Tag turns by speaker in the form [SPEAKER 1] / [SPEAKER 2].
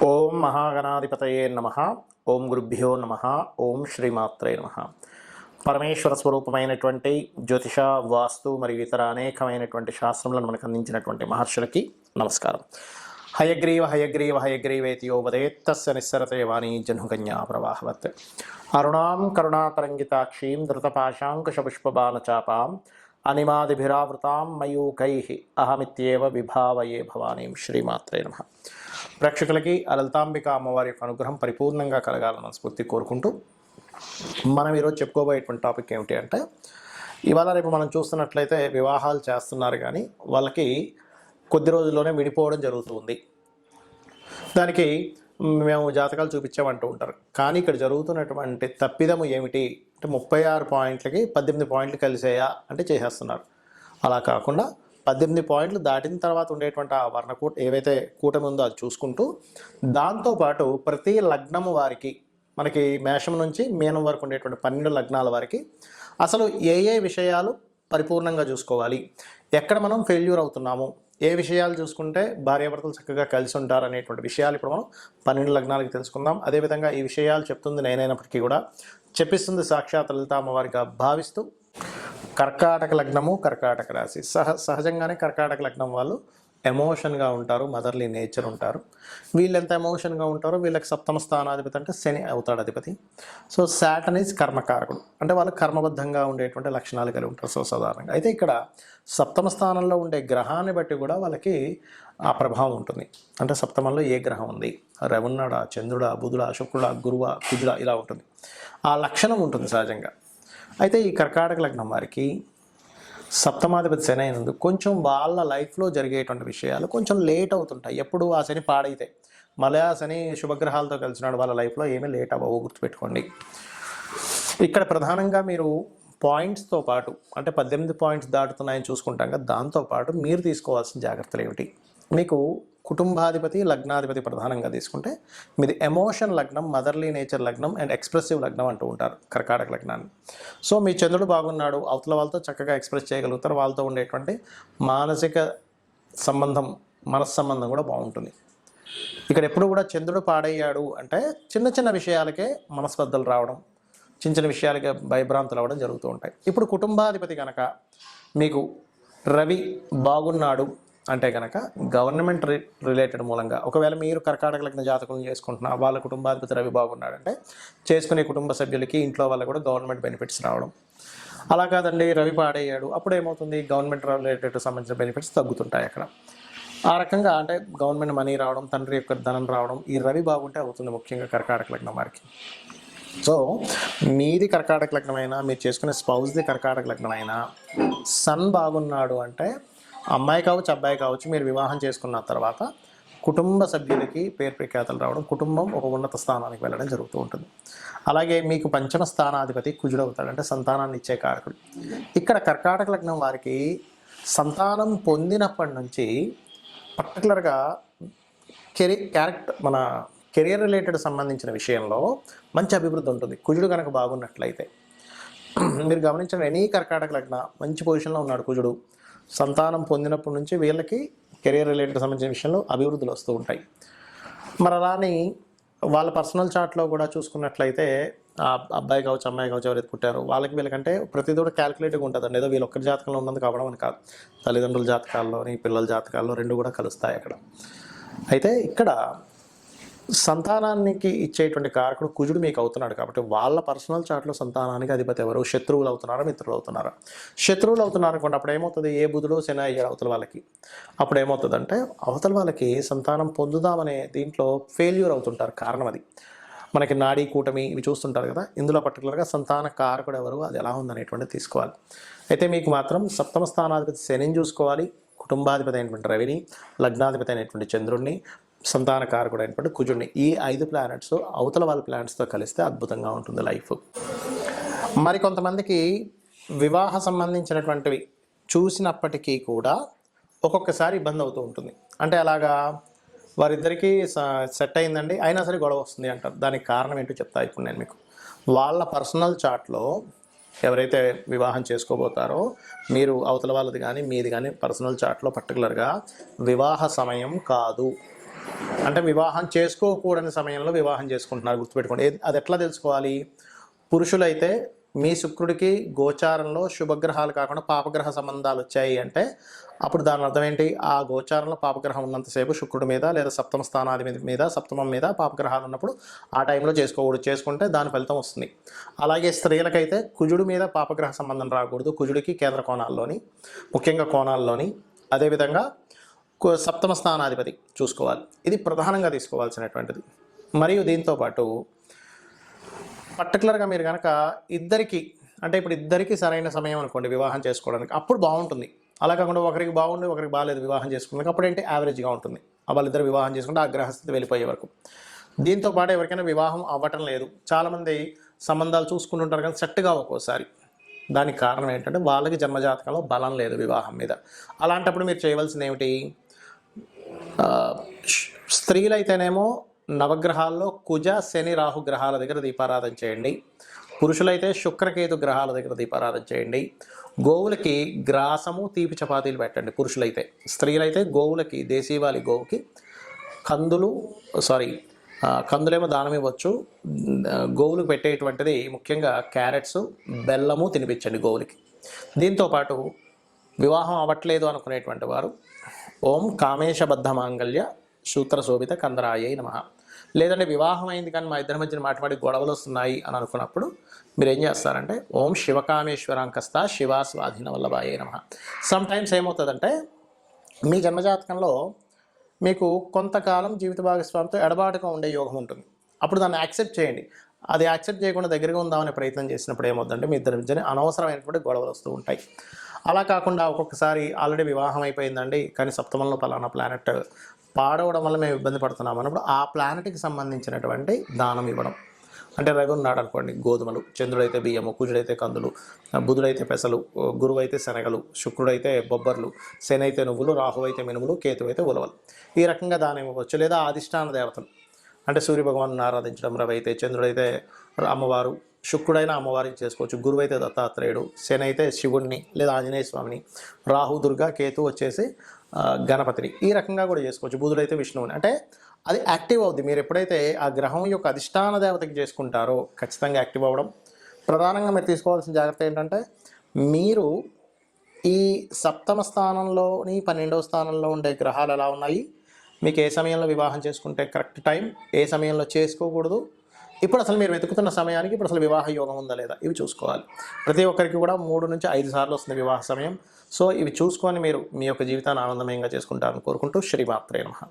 [SPEAKER 1] ఓం మహాగణాధిపతయే నమః. ఓం గురుభ్యో నమః. ఓం శ్రీమాత్రే నమః. పరమేశ్వర స్వరూపమైనటువంటి జ్యోతిష, వాస్తు మరియు ఇతర అనేకమైనటువంటి శాస్త్రములను మనకు అందించినటువంటి మహర్షులకి నమస్కారం. హయగ్రీవ హయగ్రీవ హయగ్రీవేతి యో వదేత్తస్య నిస్సరతే వాణీ జహ్నుకన్యా ప్రవాహవత్. అరుణాం కరుణాతరంగితాక్షీం ధృతపాశాంకుశపుష్పబాణచాపాం అనిమాదిభిరావృతాం మయూకైః అహమిత్యేవ విభావయే భవానీం. శ్రీమాత్రే నమః. ప్రేక్షకులకి ఆ లలితాంబిక అమ్మవారి యొక్క అనుగ్రహం పరిపూర్ణంగా కలగాలని స్ఫూర్తి కోరుకుంటూ మనం ఈరోజు చెప్పుకోబోయేటువంటి టాపిక్ ఏమిటి అంటే, ఇవాళ రేపు మనం చూస్తున్నట్లయితే వివాహాలు చేస్తున్నారు కానీ వాళ్ళకి కొద్ది రోజుల్లోనే విడిపోవడం జరుగుతుంది. దానికి మేము జాతకాలు చూపించామంటూ ఉంటారు. కానీ ఇక్కడ జరుగుతున్నటువంటి తప్పిదము ఏమిటి అంటే 36 పాయింట్లకి 18 పాయింట్లు కలిసేయా అంటే చేసేస్తున్నారు. అలా కాకుండా 18 పాయింట్లు దాటిన తర్వాత ఉండేటువంటి ఆ వర్ణకూట ఏవైతే కూటమి ఉందో అది చూసుకుంటూ, దాంతోపాటు ప్రతి లగ్నము వారికి, మనకి మేషం నుంచి మీనం వరకు ఉండేటువంటి 12 లగ్నాల వారికి అసలు ఏ ఏ విషయాలు పరిపూర్ణంగా చూసుకోవాలి, ఎక్కడ మనం ఫెయిల్యూర్ అవుతున్నాము, ఏ విషయాలు చూసుకుంటే భార్యాభర్తలు చక్కగా కలిసి ఉంటారు అనేటువంటి విషయాలు ఇప్పుడు మనం 12 లగ్నాలకి తెలుసుకుందాం. అదేవిధంగా ఈ విషయాలు చెప్తుంది నేనైనప్పటికీ కూడా చెప్పిస్తుంది సాక్షాత్ లలిత అమ్మవారిగా భావిస్తూ, కర్కాటక లగ్నము, కర్కాటక రాశి సహజంగానే కర్కాటక లగ్నం వాళ్ళు ఎమోషన్గా ఉంటారు, మదర్లీ నేచర్ ఉంటారు. వీళ్ళు ఎంత ఎమోషన్గా ఉంటారో వీళ్ళకి సప్తమ స్థానాధిపతి అంటే శని అవుతాడు అధిపతి. సో సాటర్న్ ఈజ్ కర్మకారకుడు, అంటే వాళ్ళు కర్మబద్ధంగా ఉండేటువంటి లక్షణాలు కలిగి ఉంటారు సో సాధారణంగా. అయితే ఇక్కడ సప్తమ స్థానంలో ఉండే గ్రహాన్ని బట్టి కూడా వాళ్ళకి ఆ ప్రభావం ఉంటుంది. అంటే సప్తమంలో ఏ గ్రహం ఉంది, రవి ఉన్నాడా, చంద్రుడా, బుధుడా, శుక్రుడా, గురువా, కుజుడా, ఇలా ఉంటుంది. ఆ లక్షణం ఉంటుంది సహజంగా. అయితే ఈ కర్కాటక లగ్నం వారికి సప్తమాధిపతి శని అయినందుకు కొంచెం వాళ్ళ లైఫ్లో జరిగేటువంటి విషయాలు కొంచెం లేట్ అవుతుంటాయి. ఎప్పుడు ఆ శని పాడైతే, మళ్ళీ ఆ శని శుభగ్రహాలతో కలిసినాడు వాళ్ళ లైఫ్లో ఏమీ లేట్ అవ్వవు, గుర్తుపెట్టుకోండి. ఇక్కడ ప్రధానంగా మీరు పాయింట్స్తో పాటు అంటే 18 పాయింట్స్ దాటుతున్నాయని చూసుకుంటాం కదా, దాంతోపాటు మీరు తీసుకోవాల్సిన జాగ్రత్తలు ఏమిటి, మీకు కుటుంబాధిపతి, లగ్నాధిపతి ప్రధానంగా తీసుకుంటే మీది ఎమోషన్ లగ్నం, మదర్లీ నేచర్ లగ్నం అండ్ ఎక్స్ప్రెసివ్ లగ్నం అంటూ ఉంటారు కర్కాటక లగ్నాన్ని. సో మీ చంద్రుడు బాగున్నాడు, అవతల వాళ్ళతో చక్కగా ఎక్స్ప్రెస్ చేయగలుగుతారు, వాళ్ళతో ఉండేటువంటి మానసిక సంబంధం, మనస్సంబంధం కూడా బాగుంటుంది. ఇక్కడ ఎప్పుడు కూడా చంద్రుడు పాడయ్యాడు అంటే చిన్న చిన్న విషయాలకే మనస్పర్ధలు రావడం, చిన్న చిన్న విషయాలకే భయభ్రాంతులు అవ్వడం జరుగుతూ ఉంటాయి. ఇప్పుడు కుటుంబాధిపతి కనుక మీకు రవి బాగున్నాడు అంటే కనుక గవర్నమెంట్ రిలేటెడ్ మూలంగా, ఒకవేళ మీరు కర్కాటక లగ్న జాతకం చేసుకుంటున్నా వాళ్ళ కుటుంబాధిపతి రవి బాగున్నాడంటే చేసుకునే కుటుంబ సభ్యులకి, ఇంట్లో వాళ్ళకి కూడా గవర్నమెంట్ బెనిఫిట్స్ రావడం. అలా కాదండి రవి పాడయ్యాడు, అప్పుడు ఏమవుతుంది, గవర్నమెంట్ రిలేటెడ్ సంబంధించిన బెనిఫిట్స్ తగ్గుతుంటాయి అక్కడ. ఆ రకంగా అంటే గవర్నమెంట్ మనీ రావడం, తండ్రి యొక్క ధనం రావడం ఈ రవి బాగుంటే అవుతుంది, ముఖ్యంగా కర్కాటక లగ్నం వారికి. సో మీది కర్కాటక లగ్నమైనా, మీరు చేసుకునే స్పౌస్ది కర్కాటక లగ్నమైనా, సన్ బాగున్నాడు అంటే అమ్మాయి కావచ్చు అబ్బాయి కావచ్చు, మీరు వివాహం చేసుకున్న తర్వాత కుటుంబ సభ్యులకి పేరు ప్రఖ్యాతలు రావడం, కుటుంబం ఒక ఉన్నత స్థానానికి వెళ్ళడం జరుగుతూ ఉంటుంది. అలాగే మీకు పంచమ స్థానాధిపతి కుజుడు అవుతాడు, అంటే సంతానాన్ని ఇచ్చే కారకుడు. ఇక్కడ కర్కాటక లగ్నం వారికి సంతానం పొందినప్పటి నుంచి పర్టికులర్గా మన కెరియర్ రిలేటెడ్ సంబంధించిన విషయంలో మంచి అభివృద్ధి ఉంటుంది. కుజుడు కనుక బాగున్నట్లయితే మీరు గమనించండి, ఎనీ కర్కాటక లగ్న మంచి పొజిషన్లో ఉన్నాడు కుజుడు, సంతానం పొందినప్పటి నుంచి వీళ్ళకి కెరీర్ రిలేటెడ్ సంబంధించిన విషయంలో అభివృద్ధులు వస్తూ ఉంటాయి. మరి అలానే వాళ్ళ పర్సనల్ చార్ట్లో కూడా చూసుకున్నట్లయితే ఆ అబ్బాయి కావచ్చు అమ్మాయి కావచ్చు ఎవరైతే పుట్టారో వాళ్ళకి వీళ్ళకంటే ప్రతిదీ కూడా క్యాలిక్యులేటివ్గా ఉంటుందండి. ఏదో వీళ్ళు ఒక్కరి జాతకంలో ఉన్నది కావడం అని కాదు, తల్లిదండ్రుల జాతకాల్లోని పిల్లల జాతకాల్లో రెండు కూడా కలుస్తాయి అక్కడ. అయితే ఇక్కడ సంతానానికి ఇచ్చేటువంటి కారకుడు కుజుడు మీకు అవుతున్నాడు కాబట్టి వాళ్ళ పర్సనల్ చార్ట్లో సంతానానికి అధిపతి ఎవరు, శత్రువులు అవుతున్నారా మిత్రులు అవుతున్నారా? శత్రువులు అవుతున్నారు అనుకోండి, అప్పుడు ఏమవుతుంది, ఏ బుధుడు శని అయ్యాడు అవతల వాళ్ళకి, అప్పుడు ఏమవుతుంది అంటే అవతల వాళ్ళకి సంతానం పొందుదామనే దీంట్లో ఫెయిల్యూర్ అవుతుంటారు. కారణం అది మనకి నాడీ కూటమి ఇవి చూస్తుంటారు కదా, ఇందులో పర్టికులర్గా సంతాన కారకుడు ఎవరు, అది ఎలా ఉందనేటువంటిది తీసుకోవాలి. అయితే మీకు మాత్రం సప్తమ స్థానాధిపతి శనిని చూసుకోవాలి, కుటుంబాధిపతి అయినటువంటి రవిని, లగ్నాధిపతి అయినటువంటి చంద్రుడిని, సంతాన కారకుడు అయినటువంటి కుజుడిని, ఈ 5 ప్లానెట్స్ అవతల వాళ్ళ ప్లానెట్స్తో కలిస్తే అద్భుతంగా ఉంటుంది లైఫ్. మరి కొంతమందికి వివాహ సంబంధించినటువంటివి చూసినప్పటికీ కూడా ఒక్కొక్కసారి ఇబ్బంది అవుతూ ఉంటుంది. అంటే అలాగా వారిద్దరికీ సెట్ అయిందండి, అయినా సరే గొడవ వస్తుంది అంటారు. దానికి కారణం ఏంటో చెప్తా ఇప్పుడు నేను మీకు. వాళ్ళ పర్సనల్ చార్ట్లో ఎవరైతే వివాహం చేసుకోబోతారో మీరు అవతల వాళ్ళది కానీ మీది కానీ పర్సనల్ చార్ట్లో పర్టికులర్గా వివాహ సమయం కాదు అంటే వివాహం చేసుకోకూడని సమయంలో వివాహం చేసుకుంటున్నారు, గుర్తుపెట్టుకోండి. అది ఎట్లా తెలుసుకోవాలి? పురుషులైతే మీ శుక్రుడికి గోచారంలో శుభగ్రహాలు కాకుండా పాపగ్రహ సంబంధాలు వచ్చాయి అంటే అప్పుడు దాని అర్థం ఏంటి? ఆ గోచారంలో పాపగ్రహం ఉన్నంతసేపు శుక్రుడి మీద లేదా సప్తమ స్థానాది మీద సప్తమం మీద పాపగ్రహాలు ఉన్నప్పుడు ఆ టైంలో చేసుకోకూడదు. చేసుకుంటే దాని ఫలితం వస్తుంది. అలాగే స్త్రీలకైతే కుజుడి మీద పాపగ్రహ సంబంధం రాకూడదు. కుజుడికి కేంద్ర కోణాల్లోని, ముఖ్యంగా కోణాల్లోని, అదేవిధంగా సప్తమ స్థానాధిపతి చూసుకోవాలి. ఇది ప్రధానంగా తీసుకోవాల్సినటువంటిది. మరియు దీంతోపాటు పర్టికులర్గా మీరు కనుక ఇద్దరికి, అంటే ఇప్పుడు ఇద్దరికి సరైన సమయం అనుకోండి వివాహం చేసుకోవడానికి, అప్పుడు బాగుంటుంది. అలా కాకుండా ఒకరికి బాగుండి ఒకరికి బాగాలేదు వివాహం చేసుకోవడానికి, అప్పుడు ఏంటి యావరేజ్గా ఉంటుంది. వాళ్ళిద్దరు వివాహం చేసుకుంటే ఆ గ్రహస్థితి వెళ్ళిపోయే వరకు. దీంతోపాటు ఎవరికైనా వివాహం అవ్వటం లేదు, చాలామంది సంబంధాలు చూసుకుంటుంటారు కానీ సెట్గా ఒక్కోసారి. దానికి కారణం ఏంటంటే వాళ్ళకి జన్మజాతకంలో బలం లేదు వివాహం మీద. అలాంటప్పుడు మీరు చేయవలసింది ఏమిటి? స్త్రీలైతేనేమో నవగ్రహాల్లో కుజ శని రాహు గ్రహాల దగ్గర దీపారాధన చేయండి. పురుషులైతే శుక్రకేతు గ్రహాల దగ్గర దీపారాధన చేయండి. గోవులకి గ్రాసము తీపి చపాతీలు పెట్టండి పురుషులైతే. స్త్రీలైతే గోవులకి, దేశీవాలి గోవుకి కందులేమో దానం ఇవ్వచ్చు. గోవులకు పెట్టేటువంటిది ముఖ్యంగా క్యారెట్స్, బెల్లము తినిపించండి గోవులకి. దీంతోపాటు వివాహం అవ్వట్లేదు అనుకునేటువంటి వారు ఓం కామేశబద్ధ మాంగళ్య సూత్రశోభిత కందరాయై నమః. లేదంటే వివాహం అయింది కానీ మా ఇద్దరి మధ్యన మాటి గొడవలు వస్తున్నాయి అని అనుకున్నప్పుడు మీరు ఏం చేస్తారంటే ఓం శివకామేశ్వరాంకస్త శివా స్వాధీన వల్లభాయై నమః. సమ్ టైమ్స్ ఏమవుతుందంటే మీ జన్మజాతకంలో మీకు కొంతకాలం జీవిత భాగస్వామితో ఎడబాటుగా ఉండే యోగం ఉంటుంది. అప్పుడు దాన్ని యాక్సెప్ట్ చేయండి. అది యాక్సెప్ట్ చేయకుండా దగ్గరగా ఉందామనే ప్రయత్నం చేసినప్పుడు ఏమవుతుందంటే మీ ఇద్దరి మధ్యన అనవసరమైనటువంటి గొడవలు వస్తూ ఉంటాయి. అలా కాకుండా ఒక్కొక్కసారి ఆల్రెడీ వివాహం అయిపోయిందండి కానీ సప్తమంలో పలానా ప్లానెట్ పాడవడం వల్ల మేము ఇబ్బంది పడుతున్నాం అన్నప్పుడు ఆ ప్లానెట్కి సంబంధించినటువంటి దానం ఇవ్వడం. అంటే రవి ఉన్నాడు అనుకోండి, గోధుమలు, చంద్రుడైతే బియ్యము, కుజుడైతే కందులు, బుధుడైతే పెసలు, గురువు అయితే శనగలు, శుక్రుడైతే బొబ్బర్లు, శని అయితే నువ్వులు, రాహు అయితే మినుములు, కేతు అయితే ఉలవలు. ఈ రకంగా దానం ఇవ్వచ్చు. లేదా అధిష్టాన దేవతలు అంటే సూర్యభగవాను ఆరాధించడం, రవి అయితే, చంద్రుడైతే అమ్మవారు, శుక్రుడైన అమ్మవారిని చేసుకోవచ్చు, గురువు అయితే దత్తాత్రేయుడు, శని అయితే శివుడిని లేదా ఆంజనేయ స్వామిని, రాహు, దుర్గా, కేతు వచ్చేసి గణపతిని. ఈ రకంగా కూడా చేసుకోవచ్చు. బుధుడైతే విష్ణువుని. అంటే అది యాక్టివ్ అవుద్ది. మీరు ఎప్పుడైతే ఆ గ్రహం యొక్క అధిష్టాన దేవతకి చేసుకుంటారో ఖచ్చితంగా యాక్టివ్ అవ్వడం. ప్రధానంగా మీరు తీసుకోవాల్సిన జాగ్రత్త ఏంటంటే మీరు ఈ సప్తమ స్థానంలోని 12వ స్థానంలో ఉండే గ్రహాలు ఎలా ఉన్నాయి, మీకు ఏ సమయంలో వివాహం చేసుకుంటే కరెక్ట్ టైం, ఏ సమయంలో చేసుకోకూడదు, ఇప్పుడు అసలు మీరు వెతుకుతున్న సమయానికి ఇప్పుడు అసలు వివాహ యోగం ఉందా లేదా, ఇవి చూసుకోవాలి. ప్రతి ఒక్కరికి కూడా 3 నుంచి 5 సార్లు వస్తుంది వివాహ సమయం. సో ఇవి చూసుకొని మీరు మీ యొక్క జీవితాన్ని ఆనందమయంగా చేసుకుంటారని కోరుకుంటూ శ్రీమాత్రే నమః.